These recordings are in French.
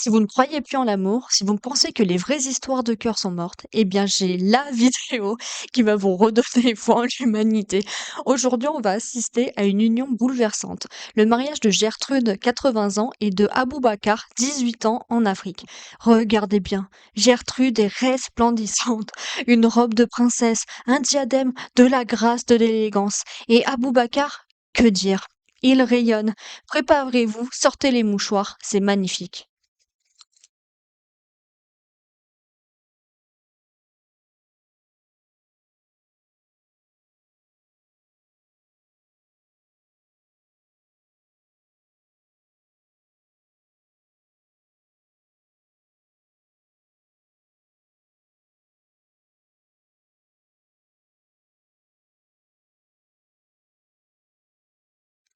Si vous ne croyez plus en l'amour, si vous pensez que les vraies histoires de cœur sont mortes, eh bien j'ai la vidéo qui va vous redonner foi en l'humanité. Aujourd'hui, on va assister à une union bouleversante. Le mariage de Gertrude, 80 ans, et de Aboubacar, 18 ans, en Afrique. Regardez bien, Gertrude est resplendissante. Une robe de princesse, un diadème, de la grâce, de l'élégance. Et Aboubacar, que dire? Il rayonne. Préparez-vous, sortez les mouchoirs, c'est magnifique.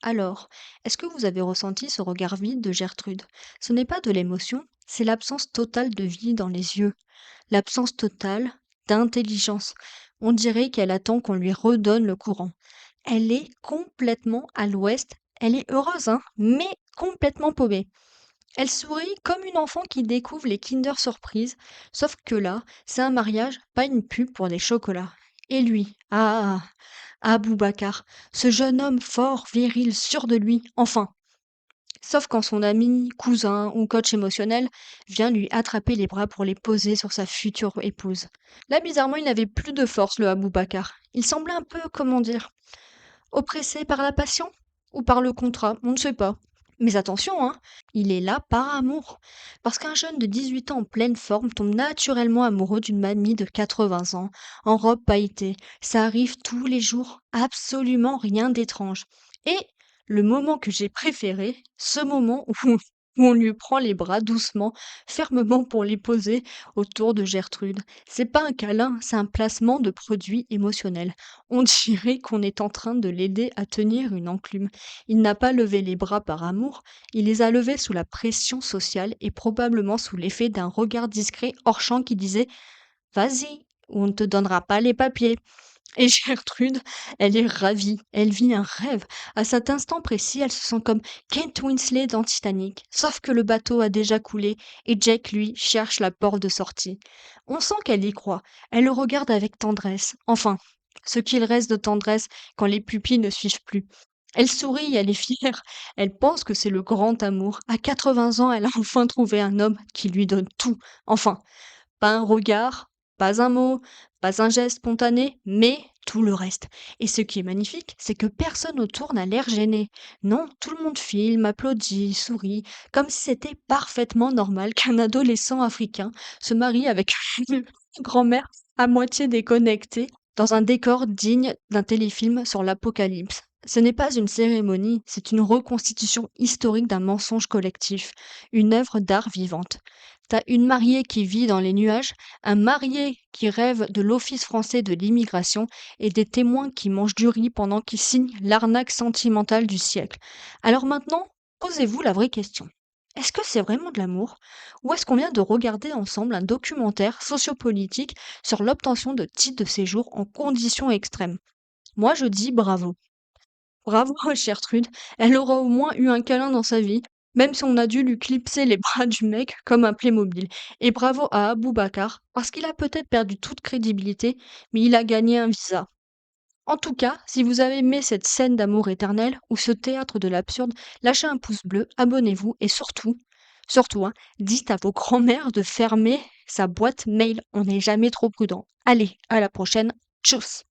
Alors, est-ce que vous avez ressenti ce regard vide de Gertrude? Ce n'est pas de l'émotion, c'est l'absence totale de vie dans les yeux, l'absence totale d'intelligence. On dirait qu'elle attend qu'on lui redonne le courant. Elle est complètement à l'ouest, elle est heureuse, hein, mais complètement paumée. Elle sourit comme une enfant qui découvre les Kinder Surprise, sauf que là, c'est un mariage, pas une pub pour des chocolats. Et lui, Aboubacar, ce jeune homme fort, viril, sûr de lui, enfin. Sauf quand son ami, cousin ou coach émotionnel vient lui attraper les bras pour les poser sur sa future épouse. Là, bizarrement, il n'avait plus de force, le Aboubacar. Il semblait un peu, comment dire, oppressé par la passion ou par le contrat, on ne sait pas. Mais attention, hein, il est là par amour. Parce qu'un jeune de 18 ans en pleine forme tombe naturellement amoureux d'une mamie de 80 ans, en robe pailletée. Ça arrive tous les jours, absolument rien d'étrange. Et le moment que j'ai préféré, ce moment où on lui prend les bras doucement, fermement pour les poser autour de Gertrude. C'est pas un câlin, c'est un placement de produit émotionnel. On dirait qu'on est en train de l'aider à tenir une enclume. Il n'a pas levé les bras par amour, il les a levés sous la pression sociale et probablement sous l'effet d'un regard discret hors champ qui disait «Vas-y, ou on ne te donnera pas les papiers». Et Gertrude, elle est ravie, elle vit un rêve. À cet instant précis, elle se sent comme Kate Winslet dans Titanic, sauf que le bateau a déjà coulé et Jack, lui, cherche la porte de sortie. On sent qu'elle y croit, elle le regarde avec tendresse, enfin, ce qu'il reste de tendresse quand les pupilles ne suivent plus. Elle sourit, elle est fière, elle pense que c'est le grand amour. À 80 ans, elle a enfin trouvé un homme qui lui donne tout. Enfin, pas un regard, pas un mot, pas un geste spontané, mais tout le reste. Et ce qui est magnifique, c'est que personne autour n'a l'air gêné. Non, tout le monde filme, applaudit, sourit, comme si c'était parfaitement normal qu'un adolescent africain se marie avec une grand-mère à moitié déconnectée dans un décor digne d'un téléfilm sur l'apocalypse. Ce n'est pas une cérémonie, c'est une reconstitution historique d'un mensonge collectif, une œuvre d'art vivante. T'as une mariée qui vit dans les nuages, un marié qui rêve de l'Office français de l'immigration et des témoins qui mangent du riz pendant qu'ils signent l'arnaque sentimentale du siècle. Alors maintenant, posez-vous la vraie question. Est-ce que c'est vraiment de l'amour? Ou est-ce qu'on vient de regarder ensemble un documentaire sociopolitique sur l'obtention de titres de séjour en conditions extrêmes? Moi, je dis bravo. Bravo à Gertrude, elle aura au moins eu un câlin dans sa vie, même si on a dû lui clipser les bras du mec comme un Playmobil. Et bravo à Aboubacar, parce qu'il a peut-être perdu toute crédibilité, mais il a gagné un visa. En tout cas, si vous avez aimé cette scène d'amour éternel ou ce théâtre de l'absurde, lâchez un pouce bleu, abonnez-vous et surtout, hein, dites à vos grands-mères de fermer sa boîte mail. On n'est jamais trop prudent. Allez, à la prochaine. Tchuss!